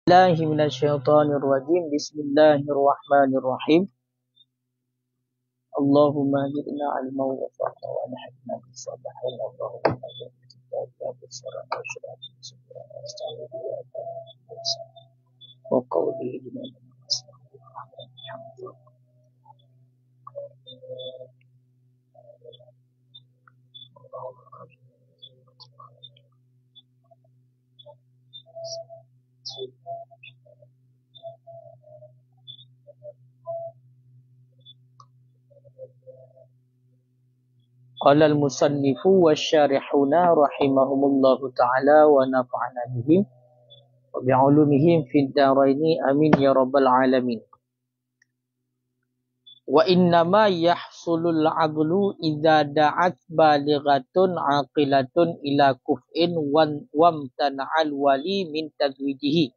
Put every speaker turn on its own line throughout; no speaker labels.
الله من الشيطان الرجيم بسم الله الرحمن الرحيم اللهم اهدنا علما ووفقنا والحقنا بالصالحين اللهم اجعلنا كتابك بصرا وشرا صدرا واستعين وقوله لمن قال المصنف والشارحون رحمهم الله تعالى ونفعنا بهم وبعلومهم في الدارين آمين يا رب العالمين. وإنما يحصل العقل إذا دعت بالغة عاقلة إلى كفء وامتنع الولي من تزويجه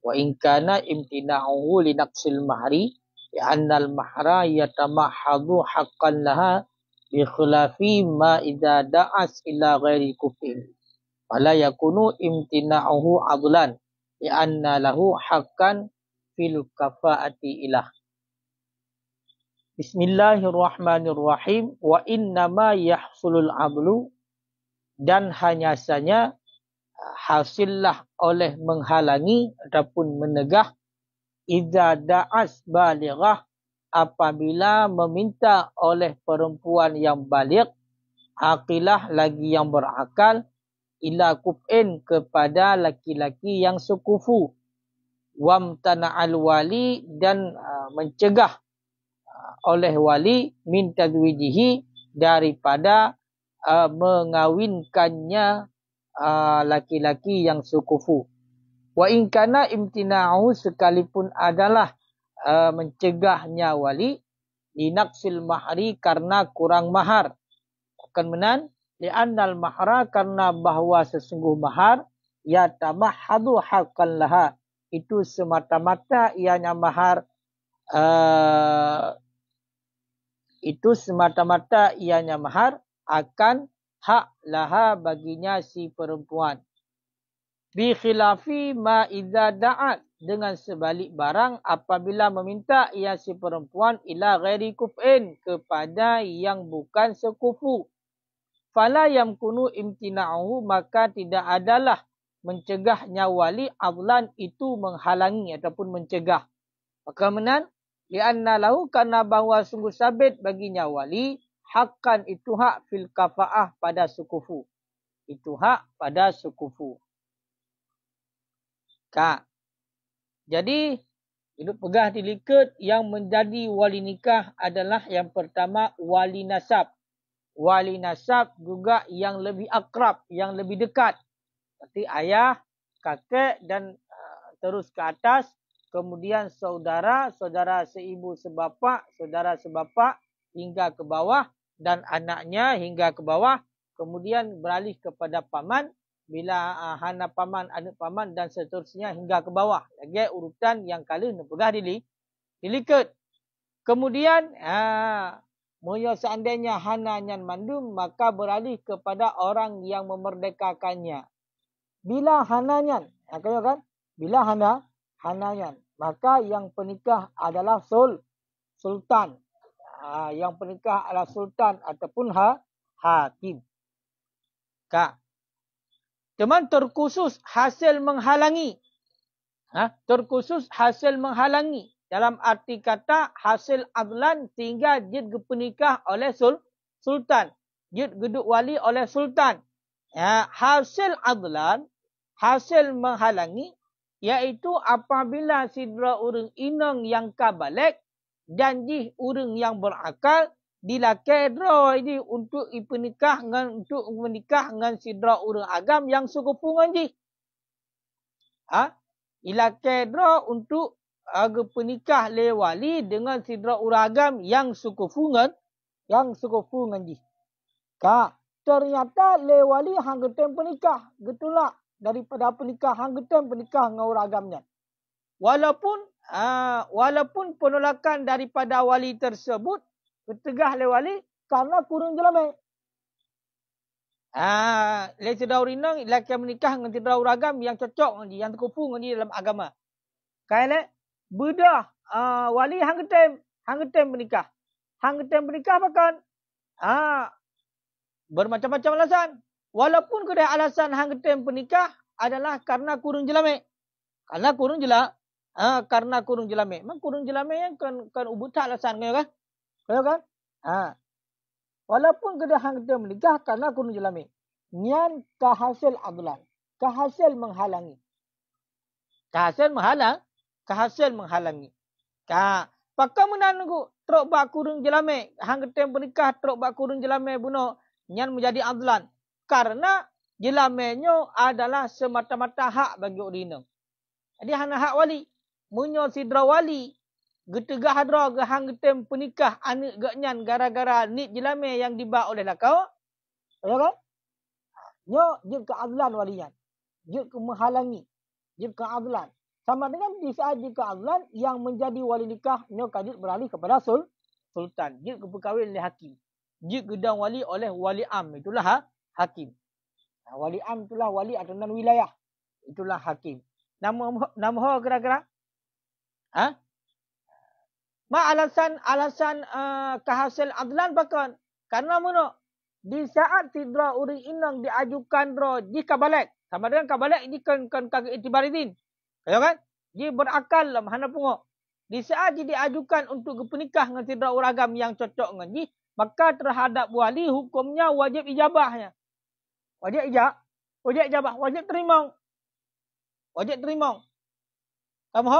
وإن كان امتناعه لنقص المهر لأن المهر يتمحض حقا لها بخلاف ما إذا دعت إلى غير كفء فلا يكون امتناعه عضلا لأن له حقا في الكفاءة إله. Bismillahirrahmanirrahim. Wa innama yahsulul adlu, dan hanya saja hasillah oleh menghalangi ataupun menegah idza da'as balighah, apabila meminta oleh perempuan yang baligh, aqilah lagi yang berakal, ila kuf'in kepada laki-laki yang sekufu, wamtana'al wali dan mencegah oleh wali min tazwijihi daripada mengawinkannya laki-laki yang sukufu. Wa in kana imtina'u, sekalipun adalah mencegahnya wali, linaqsil mahri, karena kurang mahar. Kemudian li'annal mahra, karena bahwa sesungguh mahar, ya tamahhadu haqqan laha, itu semata-mata ianya mahar akan hak laha baginya si perempuan. Bi khilafi ma idza da'at, dengan sebalik barang apabila meminta ia si perempuan ila ghairi kuf'in, kepada yang bukan sekufu. Fala yamkunu imtina'uhu, maka tidak adalah mencegahnya wali adlan, itu menghalangi ataupun mencegah. Maka menan lianna lahu, karena bahawa sungguh sabit baginya wali, hakkan, itu hak, fil kafa'ah, pada sukufu. Itu hak pada sukufu. Jadi hidup pegah dilikat yang menjadi wali nikah adalah yang pertama wali nasab. Wali nasab juga yang lebih akrab, yang lebih dekat. Seperti ayah, kakek dan terus ke atas. Kemudian saudara, saudara seibu sebapa, saudara sebapa hingga ke bawah, dan anaknya hingga ke bawah. Kemudian beralih kepada paman, bila hana paman, anak paman dan seterusnya hingga ke bawah. Lagi urutan yang kala nepegah dilikat. Kemudian moyo seandainya hana nyan mandum, maka beralih kepada orang yang memerdekakannya. Bila hana nyan, kan? Bila hana nyan, maka yang penikah adalah sultan. Yang penikah adalah sultan ataupun hakim. Cuman terkhusus hasil menghalangi. Terkhusus hasil menghalangi. Dalam arti kata hasil adlan, sehingga jid penikah oleh sultan. Jid geduk wali oleh sultan. Hasil adlan, hasil menghalangi, iaitu apabila sidra urang inang yang kabalik dan jih urang yang berakal dilakai dra ini untuk menikah dengan sidra urang agam yang sekufu ngan jih. Dilakai dra untuk penikah le wali dengan sidra urang agam yang sekufu ngan jih. Ternyata le wali hang getem penikah, getulak daripada penikah hang getem penikah dengan orang agamnya. Walaupun penolakan daripada wali tersebut ketegah le wali karena kurang jelame. Leci dauri nang laki menikah dengan tidak ragam yang cocok dengan yang terkupu dengan dalam agama. Kailah bedah wali hang ketem menikah. Hang ketem menikah bahkan bermacam-macam alasan. Walaupun kedai alasan hang ketem menikah adalah karena kurung jelame. Karena kurung jelame. Memang kurung jelame yang kan ubut alasan kan? Kan? Walaupun kedai hang ketem menikah karena kurung jelame. Nyan kahasil adlan. Kahasil menghalangi. Kahasil menghalangi. Pakam menangu trok bak kurung jelame. Hang ketem menikah trok bak kurung jelame buno. Nyan menjadi adlan. Karena jelamenyo adalah semata-mata hak bagi orang. Jadi hana hak wali. Munyo sidra wali. Getegah hadra ke hang ketem penikah anak gaknyan gara-gara nit jelame yang dibak oleh lakau. Ya kan? Nyo jid keadlan walian. Jid ke menghalangi. Jid keadlan. Sama dengan di saat jid keadlan yang menjadi wali nikah nyo kadit beralih kepada sultan. Jid ke berkahwin oleh hakim. Jid gedang wali oleh wali am. Itulah hakim. Wali am itulah wali aturan wilayah. Itulah hakim. Nama kira-kira? Ma alasan kehasil adlan bahkan. Karena mana? Di saat sidra uri inang diajukan dro jika balik. Sama dengan kabalik ini kan kagak itibaridin. Ya kan? Dia berakal lah mana pungok. Di saat dia diajukan untuk bernikah dengan sidra uragam yang cocok dengan dia, maka terhadap wali hukumnya wajib ijabahnya. Wajib ijabah, wajib terima. Kamu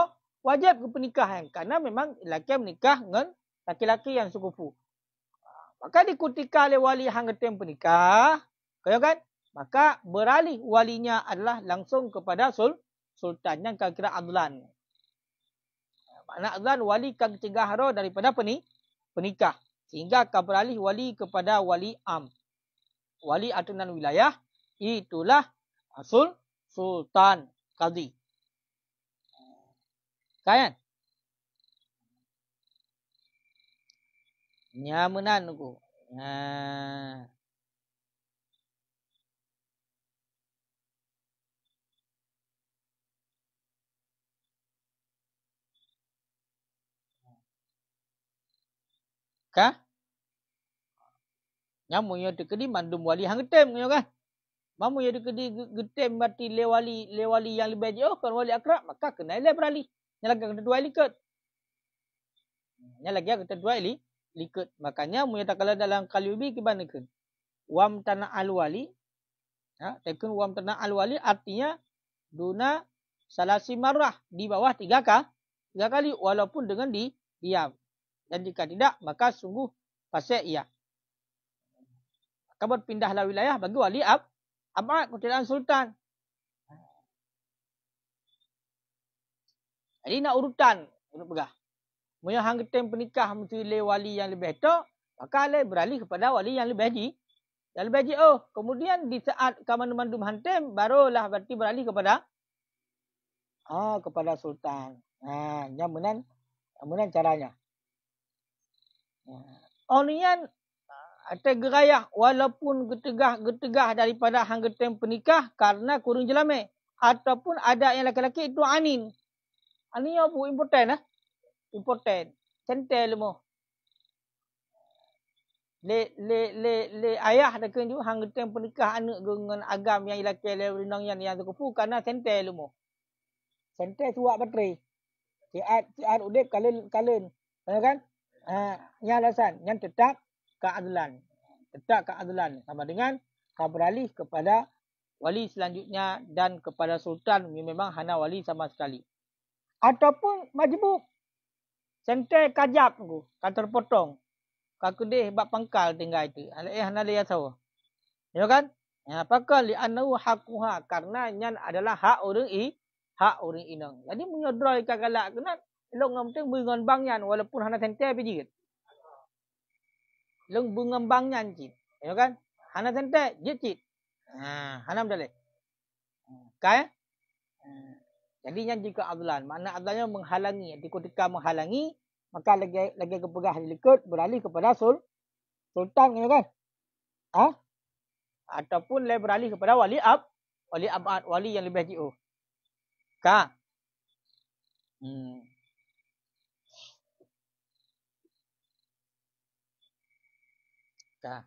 wajib ke pernikahan karena memang lelaki menikah dengan laki-laki yang sekufu. Maka dikutika oleh wali hang ketem pernikah, kan? Maka beralih walinya adalah langsung kepada sultan yang kira adlan. Makna adlan wali kang cegah haro daripada penikah. Sehingga akan beralih wali kepada wali am. Wali aturan wilayah itulah sultan qadhi. Kan? Nyamanan aku. Kah? Nyamu yang dekedi mandum wali hang ketem kan? Mamu yang dekedi getem mati lewali yang lebih jauh kan wali akrab maka kena le beralih. Nya lagi kedua liket. Nya lagi kedua liket. Makanya mu tak kala dalam kalubi kebanakan. Wam tanah al wali. Tekun wam tanah al wali artinya duna salasi marrah di bawah 3 kali walaupun dengan diam. Dan jika tidak maka sungguh fasik ia. Kabar pindahlah wilayah bagi wali abad kutilaan sultan. Jadi nak urutan pegah. Moyo hang ketem pernikah mesti le wali yang lebih tok, maka le beralih kepada wali yang lebih haji. Yang lebih haji kemudian di saat kamandum hantem barulah berarti beralih kepada sultan. Nyamunan caranya. Onian ada gerayah walaupun getegah daripada hang ketem pernikah karena kurung jelame ataupun ada yang laki-laki itu anin. Anin apa important important. Centel mo. Le ayah dekan ju hang ketem pernikah anak dengan agam yang laki le renang yang terkupu karena centel mo. Centel suak bateri. Siat udip kalen. Kan? Yang alasan yang tetap keadilan. Sama dengan beralih kepada wali selanjutnya dan kepada sultan memang hana wali sama sekali. Ataupun majbuk. Sentai kajap aku, kantor potong. Kaku deh bak pangkal tinggal itu. Hana dia tahu. Ya kan? Apakah li'annahu haquha karena nyan adalah hak orang inang. Jadi menyodroi kagalak kena long ngomteng bungan bangyan walaupun hana sentai biji. Long bungan bangyan cit. Ya kan? Hana sentai jit. Hanam dalek. Kaya? Jadi yang jika adlan, makna adlannya menghalangi. Ketika menghalangi, maka lagi kepegah likut beralih kepada sultan, ya kan? ataupun le beralih kepada wali abad, wali yang lebih jauh. Ka. Ka.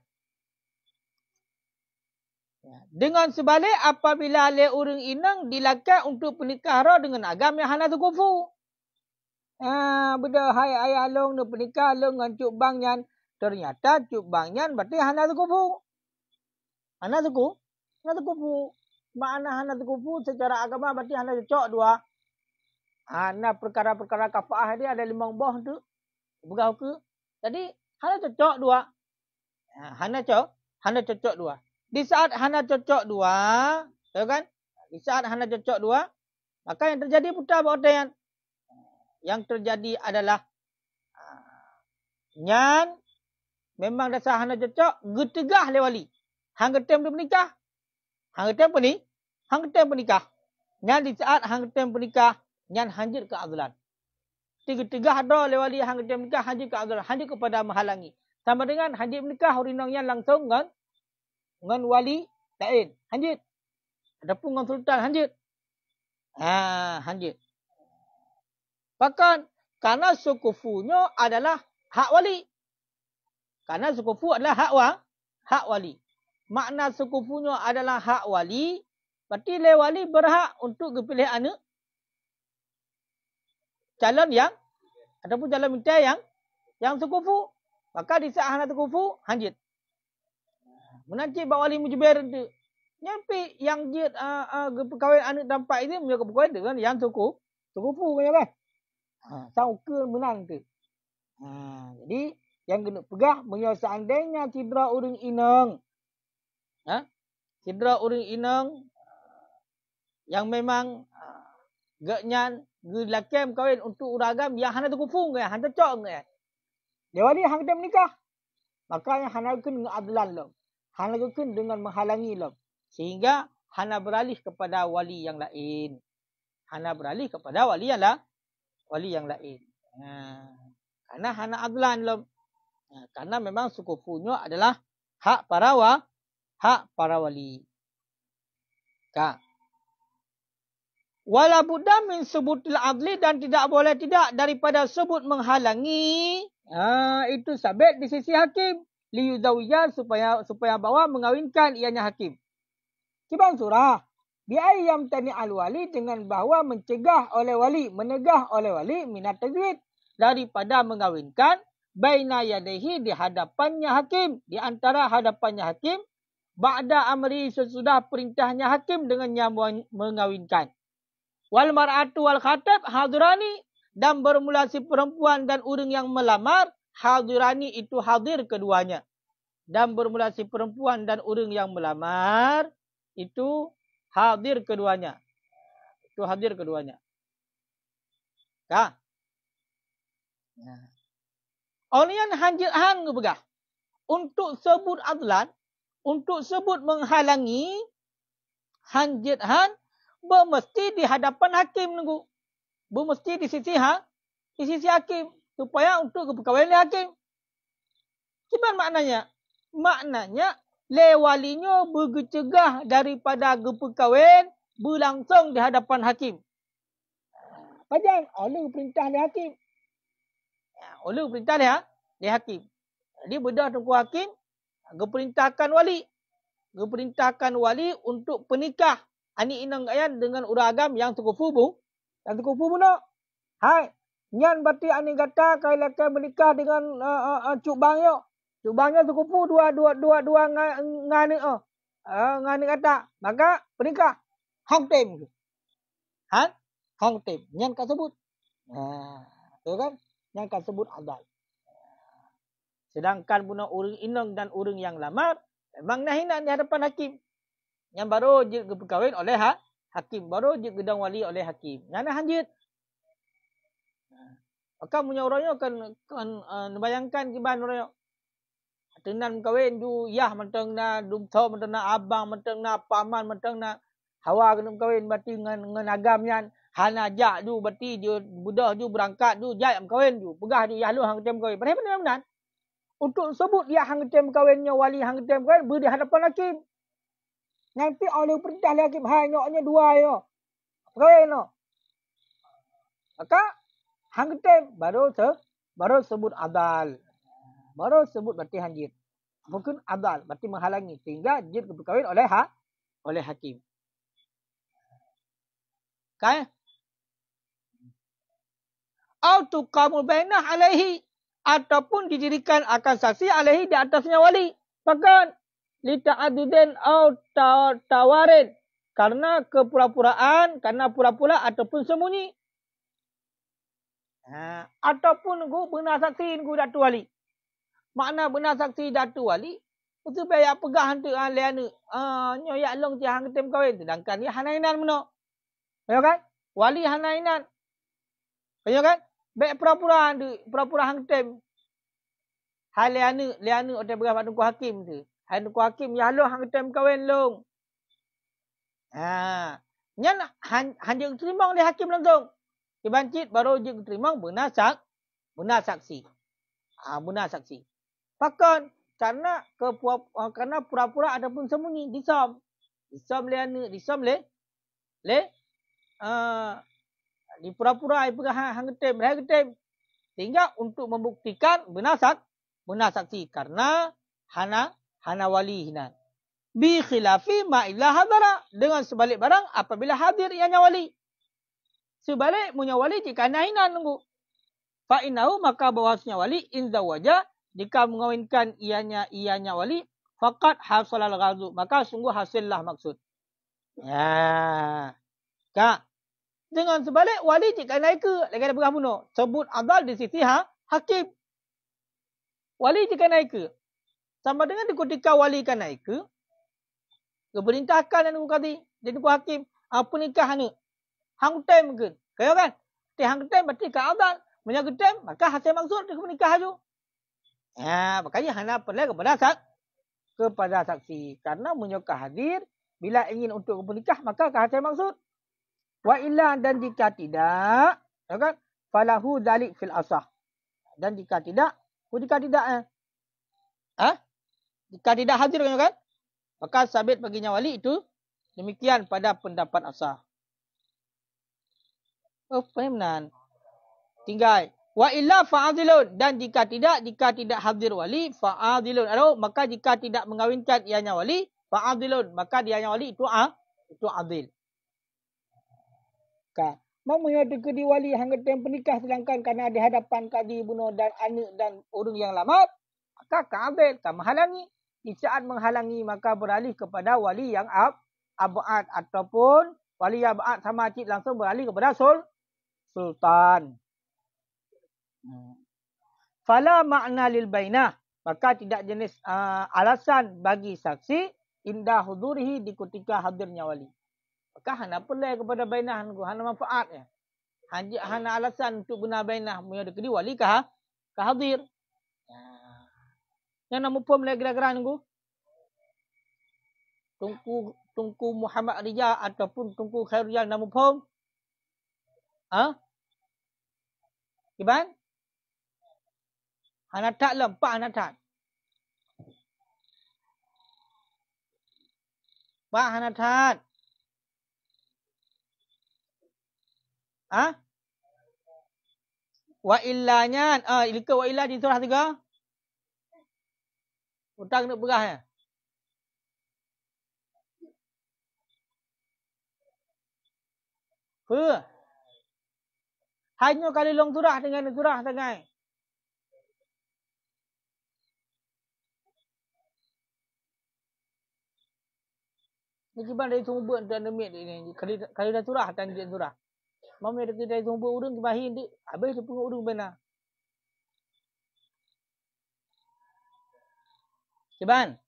Dengan sebalik apabila le urang inang dilakukan untuk pernikah ra dengan agam yang hana tu kufu. Benda hai ayah long nak pernikah long dengan cuk bang nyan, ternyata cuk bang nyan berarti hana tu kufu. Hana tu kufu. Makna hana tu kufu secara agama berarti hana cocok dua. Hana perkara-perkara kafaah dia ada 5 buah tu. Begau ke. Jadi hana cocok dua. Hana cocok dua. Di saat hana cocok dua, tahu kan? Di saat hana cocok dua, maka yang terjadi putar bautaian. Yang terjadi adalah nyan memang dasar hana cocok, getegah le wali. Hang getem bernikah. Hang getem pernikah. Nyan di saat hang getem pernikah, nyan hanjir ke azlan. Tiga-tiga ada le wali hang getem pernikah, hanjir ke azlan, hanjir kepada menghalangi. Sama dengan hanjir pernikah urinang yang langsung dengan wali lain. Hanjir. Adapun dengan sultan hanjir. Hanjir. Bahkan karena sukufunya adalah hak wali. Karena sukufu adalah hak wali. Makna sukufunya adalah hak wali, berarti le wali berhak untuk pilih anak calon yang ataupun calon minta yang sukufu. Maka di saat hana sukufu hanjir. Menanti bak wali mujibir tu. Nyampi yang jid perkahwin anak dampak ini menjaga perkahwin dengan yang sukufu punya kan. Sang ukur menang tu. Jadi yang kena pegah punya seandainya cidra urang inang. Cidra urang inang yang memang geknyan gelakem kahwin untuk uragam yang hana sukufu ke, hana cocok ke. Dia wali hang kita menikah. Maka yang hana kun dengan adlan lo. Hana kun dengan menghalangi lo. Sehingga hana beralih kepada wali yang lain. Hana beralih kepada wali yang lain. Karena hana adlan lo. Karena memang sukufunya adalah hak para wali. Wala budda min subutil adli, dan tidak boleh tidak daripada sebut menghalangi. Itu sabit di sisi hakim. Liyudawiya supaya bawa mengawinkan ianya hakim. Kibang surah. Bi'ayyam tani al-wali, dengan bahawa mencegah oleh wali, menegah oleh wali minat tajwid, daripada mengawinkan baina yadaihi, di hadapannya hakim, di antara hadapannya hakim, ba'da amri, sesudah perintahnya hakim dengannya mengawinkan. Wal mar'atu wal khatab hadirani, dan bermula si perempuan dan urang yang melamar, hadirani itu hadir keduanya. Dan bermula si perempuan dan urang yang melamar itu hadir keduanya. Itu hadir keduanya. Olian hanjir hang begah. Untuk sebut adlan, untuk sebut menghalangi, hanjir hang bermesti di hadapan hakim nunggu. Bermesti di sisi hakim, supaya untuk perkahwinan hakim. Gimana maknanya? Maknanya le walinya bergecegah daripada perkahwinan berlangsung di hadapan hakim. Padahal oleh perintah le hakim. Oleh perintah le hakim. Jadi bedah tunggu hakim geperintahkan wali. Geperintahkan wali untuk pernikah ani inang ayan dengan uragam yang tukufu bu. Yang tukufu bu no. Hai. Nyan berarti ani kata kai lakai menikah dengan cuk bang yo. Cuk bang yo tukufu dua ngani ngani kata. Maka pernikah. Hong tem. Hong tem. Nyan ka sebut. Tu kan? Yang kan sebut adal. Sedangkan punya urang inang dan urang yang lamar memang nahina di hadapan hakim. Yang baru je berkahwin oleh hakim, baru je gedang wali oleh hakim. Yang hanjit. Maka punya orangnya kan bayangkan kiban orangnya. Tenan kahwin du yah mentang na dumtho mentang na abang mentang na paman mentang na hawa kena kahwin berarti dengan agam yan. Hana jak du berarti dia budak du berangkat du jai am kahwin du. Pegah du yah lu hang tem kahwin. Benar. Untuk sebut dia hang tem kahwinnya wali hang tem kahwin ber di hadapan hakim. Nanti oleh perintah hakim hanya dua yo. Reno. Maka hang tem baru sebut adal. Baru sebut berarti hanjit. Mungkin adal berarti menghalangi sehingga jid berkawin oleh hakim. Kan? Atau kamu bainah alaihi ataupun didirikan akan saksi alaihi di atasnya wali. Bahkan li ta'addudin au tawarin karena kepura-puraan, karena pura-pura ataupun sembunyi. Ataupun benar saksi datu wali. Makna benar saksi datu wali itu bayar pegah hantu liana. Nyoyak long je hang tem kawin sedangkan dia hanainan meno. Ya kan? Wali hanainan. Ya kan? Baik pura-pura hang tem. Hai liana otak berapa tunggu hakim tu. Hai tunggu hakim ya long hang tem kawin long. Nyan hanya terima oleh hakim langsung. Dibancit baru je terima benar saksi. Benar saksi. Bahkan karena pura-pura ataupun sembunyi disom liana disom le di pura-pura ai pegah hang getem sehingga untuk membuktikan benar saksi karena hana wali hinan bi khilafi ma illa hadara dengan sebalik barang apabila hadir ianya wali sebalik punya wali jika hinan nunggu fa innahu maka bahwasanya wali in zawaja jika mengawinkan ianya wali faqad hasalal ghazu maka sungguh hasillah maksud ya kak. Dengan sebalik, wali jika naik ke, lagi ada berah bunuh. Sebut adal di sisi hakim. Wali jika naik ke. Sama dengan ketika wali kan naik ke, keperintahkan dan kata jadi hakim. Apa nikah ni? Hang tem mungkin. Kaya kan? Hang tem berarti ke adal. Menjaga tem, maka hasil maksud dia menikah tu. Makanya hana perlu kepada saksi. Karena menyokah hadir, bila ingin untuk menikah, maka hasil maksud. Wa illa dan jika tidak, ya kan? Falahu dzalik fil asah. Dan jika tidak jika tidak hadir kan? Maka sabit baginya wali itu demikian pada pendapat asah. Faham? Tinggal wa illa fa'adilun dan jika tidak hadir wali fa'adilun. Maka jika tidak mengawinkan ianya wali fa'adilun, maka dianya wali itu adil. Mau menyatakan di wali hanggat yang pernikah sedangkan kerana di hadapan kadi bunuh dan anak dan orang yang lama, maka kabel menghalangi. Di saat menghalangi maka beralih kepada wali yang abad ataupun wali yang abad sama cik langsung beralih kepada sultan. Fala makna lil bainah, maka tidak jenis alasan bagi saksi indah hudurihi di ketika hadirnya wali. Maka hana pelai kepada bainah, hana manfaatnya. Hana alasan untuk guna bainah punya dekedi wali kah hadir. Yang nama pun mulai gerak-gerak nunggu. Tungku Muhammad Rijal ataupun Tungku Khairiyal nama pun. Iban? Hana tak lempak hana tak. Pak hana tak. Wa illanya, ilka wa illa di surah 3. Utang nak berah ya. Hanya kali long surah dengan surah tangai. Ni kiban dari sumber dan demit ini. Kali dah surah dan dia surah. Mami ada dari sumber urang kibahin di habis tu pun urang benar. Kiban.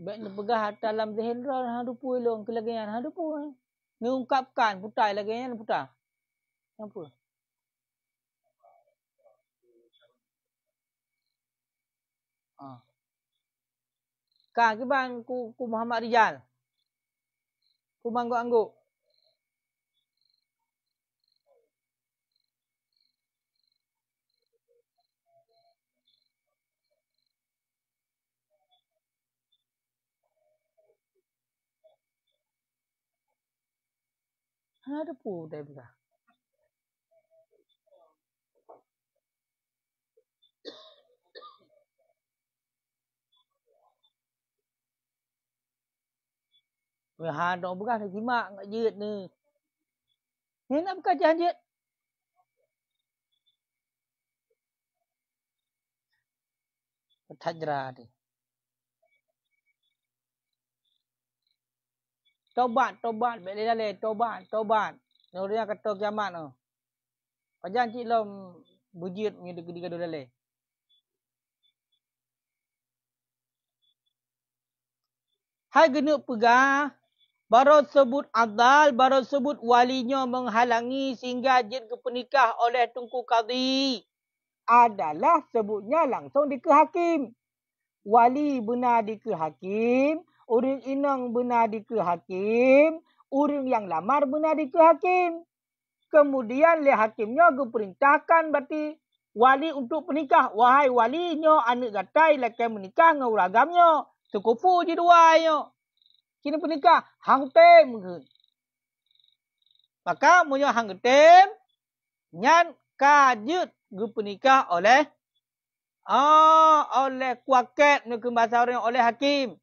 Baik ni pegah dalam zehendra hang dupu elong kelagian hang dupu. Ni ungkapkan putai lagian putar. Apa? Ka kiban ku Muhammad Rijal. Pun angguk-angguk. Ada pun dah begah. Ha dok begah dah jimak ngak jeut ni. Ni nak buka jahan jeut. Tajra ni. Tobat balik dalai, tobat. Nurnya kata kiamat tu. Pajan cik lom bujit punya dekat gaduh dalai. Hai genuk pegah, baru sebut adal, baru sebut walinya menghalangi sehingga jin ke pernikah oleh Tunku Qadhi. Adalah sebutnya langsung di ke hakim. Wali benar di ke hakim, orang inang benar di ke hakim, orang yang lamar benar di ke hakim. Kemudian le hakimnya perintahkan berarti wali untuk pernikah. Wahai walinya anak gatai laki menikah dengan uragamnya. Sekufu je dua yo. Kini pernikah hang tem ke. Maka munyo hang tem nyan kajut ge pernikah oleh oleh kuaket nu bahasa orang oleh hakim.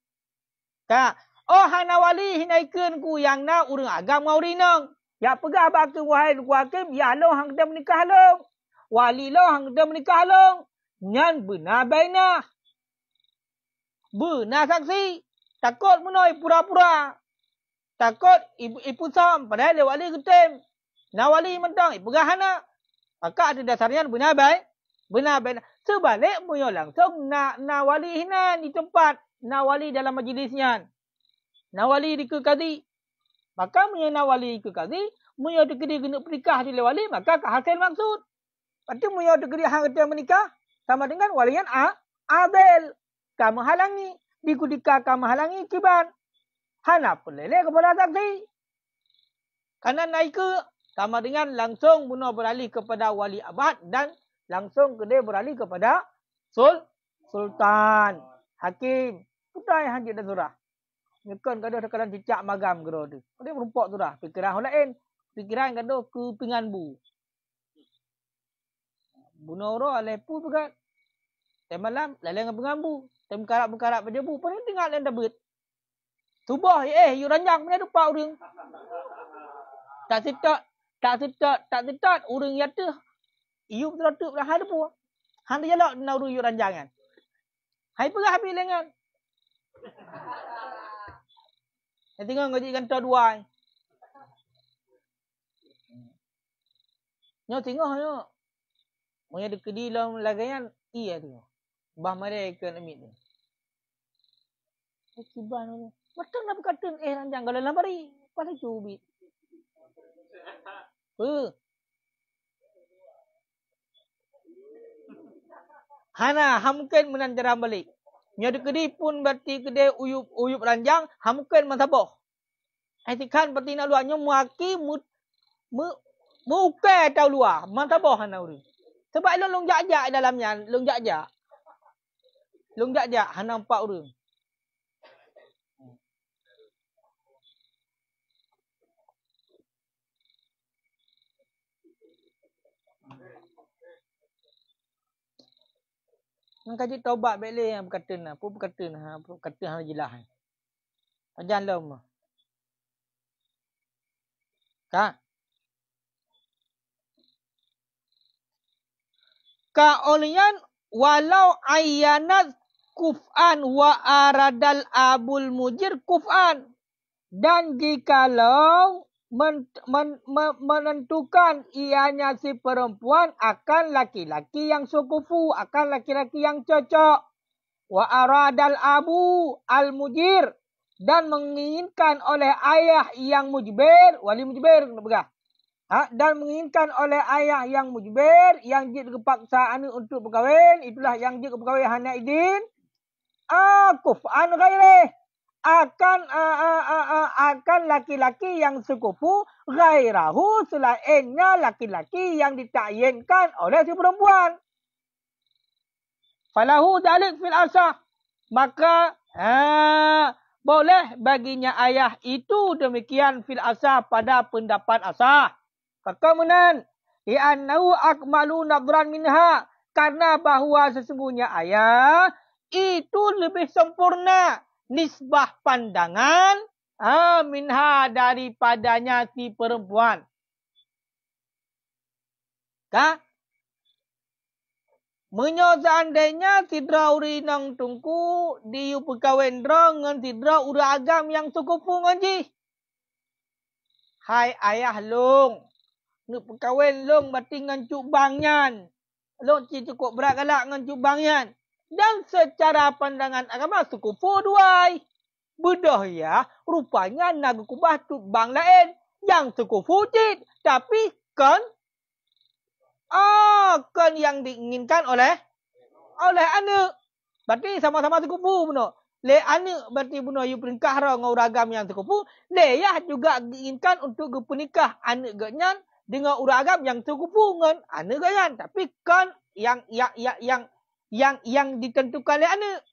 Ka hana wali hinaikeun ku yang na urang agam ngau rinang. Ya pegah ba ke wahai hakim ya lo hang dem menikah lo. Wali lo hang dem menikah lo. Nyan benar bainah. Benar saksi. Takut menoi pura-pura. Takut ibu sam padahal le wali ketem. Na wali mentang pegah hana. Maka ada dasarnya benar baik. Benar baik. Sebalik munyo langsung na wali hina di tempat. Na wali dalam majlisnya. Na wali di ke qadhi. Maka munyo na wali ke qadhi, munyo dekedi kena pernikah di wali, maka hasil maksud. Pasti munyo dekedi hang ketem menikah sama dengan walian adil. Kamu halangi. Dikudika kamu halangi kiban. Hana pelele kepada saksi. Karena naik ke sama dengan langsung bunuh beralih kepada wali abad dan langsung dia beralih kepada sultan, hakim. Sudah yang hanjit dan surah. Nyekan gaduh dekat cicak magam gero tu. Dia merumpok surah. Pikiran lain. Pikiran gaduh kepingan bu. Bunuh orang lepu pegat. Time malam lalai dengan pengambu. Time berkarak pada bu. Paling tinggal dan dabut. Tubah you ranjang punya lupa orang. Tak setat orang yata. Iu betul belah ada pun. Hang dia jalak na urang you ranjang kan. Hai pegah habis lengan. Ya tengok ngaji kanta dua. Nyo tengok nyo. Monya dekedi dalam lagayan iya tu. Bah mare ke limit ni. Kiban tu. Betul nak berkata ranjang kalau lambari. Pada cubit. Hana hamken menanjaram balik. Nyo dekedi pun berarti kedai uyup ranjang hamken mansabah. Etikan berarti nak luarnya muaki ukai tau luar. Mansabah hana uri. Sebab lu long jak-jak dalamnya, long jak-jak. Long jak-jak hana nampak uri. Kaji taubat balik yang berkata na, pun berkata hang jelas. Ajan lom. Ka olian walau ayyanat kuf'an wa aradal abul mujir kuf'an. Dan jikalau menentukan ianya si perempuan akan laki-laki yang sukufu, akan laki-laki yang cocok. Wa aradal abu al-mujir. Dan menginginkan oleh ayah yang mujbir, wali mujbir, dan menginginkan oleh ayah yang mujbir, yang jid kepaksa anak untuk berkahwin, itulah yang jid berkahwin hana idin. Kuf'an ghairih. akan laki-laki yang sekufu ghairahu selainnya laki-laki yang ditakyinkan oleh si perempuan. Falahu dalik fil asah. Maka boleh baginya ayah itu demikian fil asah pada pendapat asah. Kemudian li'annahu akmalu nadran minha, karena bahawa sesungguhnya ayah itu lebih sempurna nisbah pandangan minha daripadanya si perempuan. Kah? Menyo seandainya sidra uri nang tungku diu perkawendra ngan sidra uri agam yang sukupu ngaji. Hai ayah long, nuk perkawen long berarti ngan cuk bangyan. Long cukup berat galak ngan cuk bangyan. Dan secara pandangan agama sukupu duai. Bedah ya, rupanya nak kubah cuk bang lain yang sukupu cik. Tapi kan yang diinginkan oleh anak. Berarti sama-sama sekufu benar. Le anak berarti benar you pernikah dengan uragam yang sekufu. Le ya juga diinginkan untuk pernikah anak ganyan dengan uragam yang sekufu dengan anak ganyan. Tapi kan yang ditentukan oleh anak.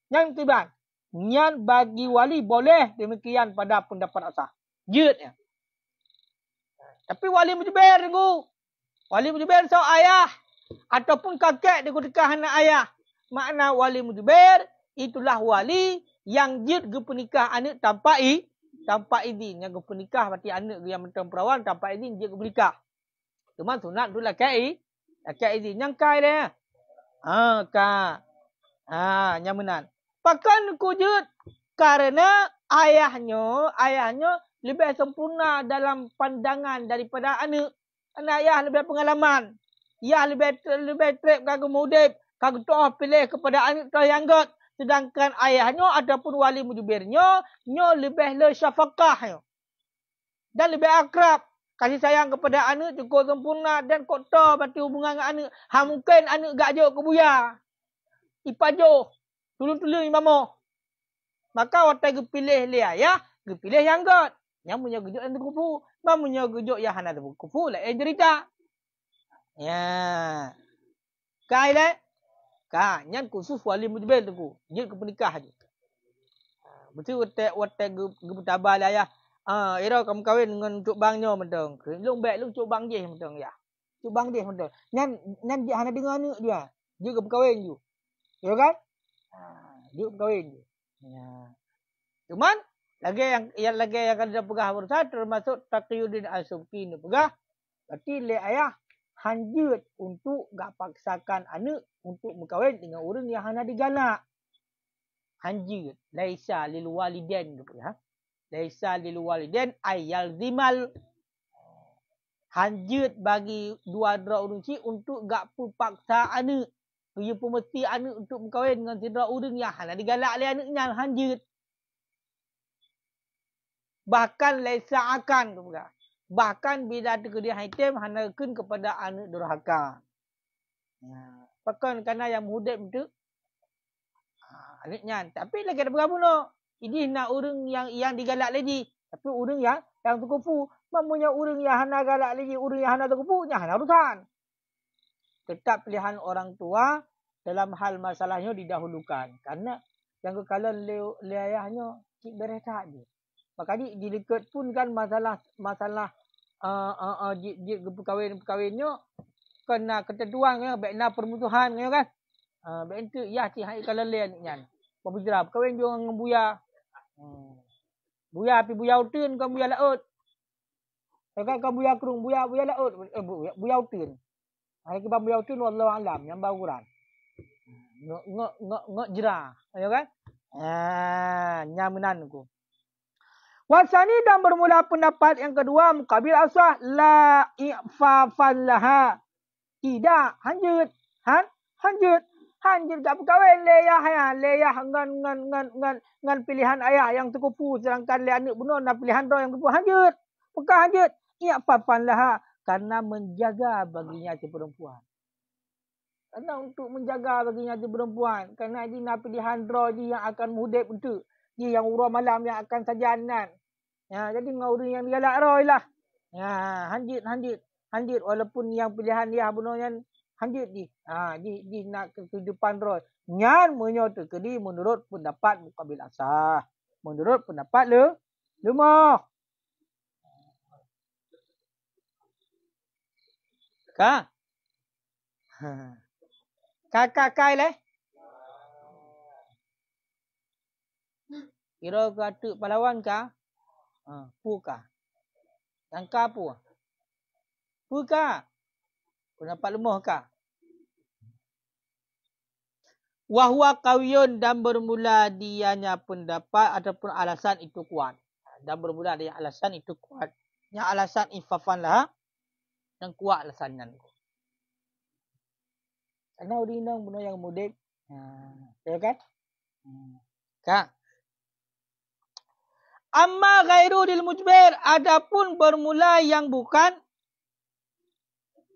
Yang tiba. Yang bagi wali boleh demikian pada pendapat asah. Judnya. Tapi wali mujibir tunggu. Wali mujibir so ayah ataupun kakek dikutukah anak ayah. Makna wali mujibir itulah wali yang jid ke pernikah anak tanpa izin. Yang ke pernikah berarti anak yang mentang perawan tanpa izin jid ke pernikah. Cuma sunat tu laki izin. Yang kai dia. Nyamanan. Pakan kujud karena ayahnya lebih sempurna dalam pandangan daripada anak. Anak ayah lebih pengalaman. Ia lebih trip kagum mudib. Kagum toh pilih kepada anak teranggat. Sedangkan ayahnya ataupun wali mujibirnya. Nya lebih le syafaqah. Dan lebih akrab. Kasih sayang kepada anak cukup sempurna. Dan kota berarti hubungan dengan anak. Mungkin anak gak jauh ke buya. Ipa jauh. Tulu-tulu imamo. Maka waktu pilih le ayah. Pilih yang gat. Yang punya gejok yang terkufu. Yang punya gejok yang hana terkufu. Lain cerita. Ya. Kai le. Yang khusus wali mujibir tu. Dia ke pernikah je. Betul waktu gebetabal ayah. Era kamu kahwin dengan cuk bangnya mentang. Long baik long cuk bang je mentang ya. Cuk bang je mentang. Nan dia hana dengar anak dia. Dia ke kahwin je. Ya kan? Dia ke kahwin je. Ya. Cuman lagi yang ada pegah bersatu termasuk Taqiyuddin As-Subki ni pegah. Berarti le ayah hanjut untuk gak paksakan anak untuk berkahwin dengan orang yang hana digalak. Hanjut. Laisa lil walidain gitu ya. Laisa lil walidain ayal zimal. Hanjut bagi dua-dua orang cik untuk gak paksa anak. Dia pun mesti anak untuk berkahwin dengan sidra orang yang hana digalak oleh anaknya hanjut. Bahkan laisa akan tu pula. Bahkan bila dia haitim hanakan kepada anak durhaka. Bahkan kerana yang muda itu anaknya. Tapi lagi ada berapa. Ini nak orang yang digalak lagi. Tapi orang yang terkufu. Mamunya orang yang hana galak lagi. Orang yang hana terkufu. Yang hana urusan. Tetap pilihan orang tua dalam hal masalahnya didahulukan. Karena yang kekalan le ayahnya cik beres tak je. Makanya di dekat pun kan masalah perkahwinnya kena ketentuan kan, baiklah permusuhan kan. Baik itu ya cik hai kalau lain nyan. Pembujra perkahwin juga dengan buya. Buya api buya utin kan buya laut. Kan buya kerung buya laut buya utin. Hari ke buya utin wallahu alam yang bauran. Ngok jera, ya kan? Nyamanan aku. Wasani dan bermula pendapat yang kedua mukabil asah la i'fafan laha. Tidak hanjut. Hanjut gak berkahwin leyah ngan pilihan ayah yang terkufu sedangkan le anak benar nak pilihan roh yang terkufu hanjut. Bukan hanjut. I'fafan laha karena menjaga baginya si perempuan. Karena untuk menjaga baginya si perempuan, karena dia nak pilihan roh dia yang akan mudah untuk Dia yang urang malam yang akan sajanan. Ya, jadi dengan urang yang digalak roy lah. Ya, hanjit walaupun yang pilihan dia benarnya hanjit di. Di nak kehidupan roy. Nyan menyata kedi menurut pendapat mukabil asah. Menurut pendapat lemah. Ka? Kakak leh. Kira kata pahlawan ka? Pu ka? Yang ka pu? Pu ka? Pendapat lemah ka? Wahwa kawiyun dan bermula dianya pendapat ataupun alasan itu kuat. Dan bermula dia alasan itu kuat. Yang alasan ifafan lah. Yang kuat alasannya. Karena urinang benar yang mudik. Ya kan? Kak. Amma ghairu dil mujbir. Adapun bermula yang bukan.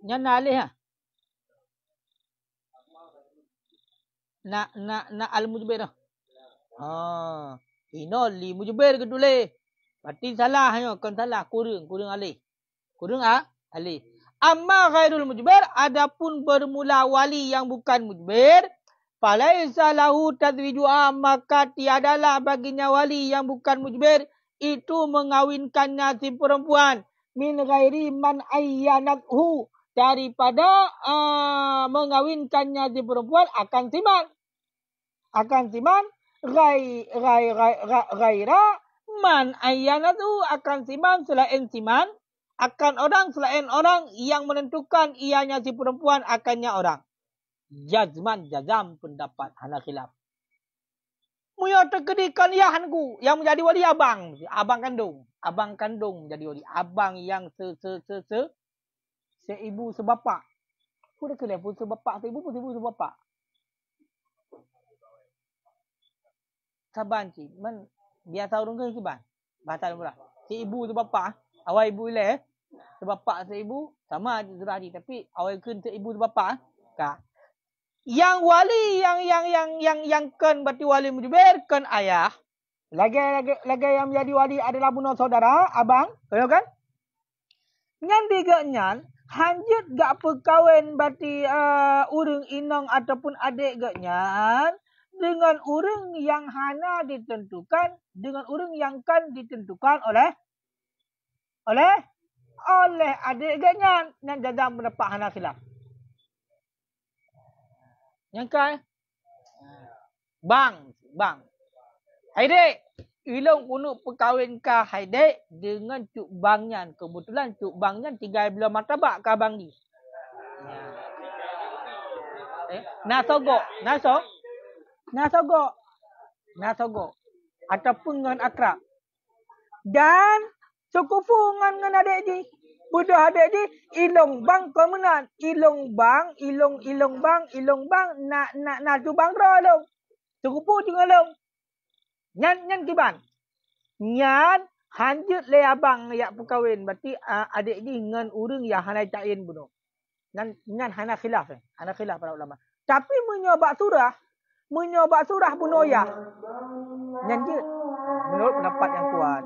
Yang nalih ha. Nak al-mujbir dah. Ino li mujbir ke tulis. Berarti salah yo, kan salah kurang alih. Kurang alih. Amma ghairul mujbir, adapun bermula wali yang bukan mujbir, falaisa lahu tazwiju, maka tiadalah baginya wali yang bukan mujbir itu mengawinkannya si perempuan min ghairi man ayyanathu, daripada mengawinkannya si perempuan akan siman ghaira man ayyanathu, akan siman selain siman, akan orang selain orang yang menentukan ianya si perempuan akannya orang. Jazam pendapat hana khilaf. Muya terkedikan yahanku yang menjadi wali abang kandung menjadi wali, abang yang seibu sebapa. Pun kena pun sebapa, seibu sebapa. Saban ci man biasa orang ke kiban. Bahasa pula. Seibu sebapa, awal ibu ile sebapa seibu sama zurah di, tapi awal kun seibu sebapa ka. Yang wali yang kan berarti wali mujbir kan ayah. Lagi yang menjadi wali adalah bunuh saudara, abang, betul kan? Nyan tiga nyan, hanjut gak perkahwin berarti urang inang ataupun adik gak nyan dengan urang yang hana ditentukan, dengan urang yang kan ditentukan oleh adik gak nyan jadam mendapat hana khilaf. Yang kan? Bang. Haidek, ilong unuk perkahwin ka Haidek dengan cuk bangnya. Kebetulan cuk bangnya tinggal belah martabak ka abang ni. Nasogok. Ataupun dengan akrab. Dan sekufu dengan adik ni. Budak adik ni ilong bang kemenan. Ilong bang nak cuk bang ro. Sekufu juga long. Nyan kiban. Nyan hanjut le abang yak perkahwin. Berarti adik ni dengan urang yang hana cain bunuh. Nyan hana khilaf. Hana khilaf para ulama. Tapi menyobak surah bunuh ya. Nyan je. Menurut pendapat yang kuat.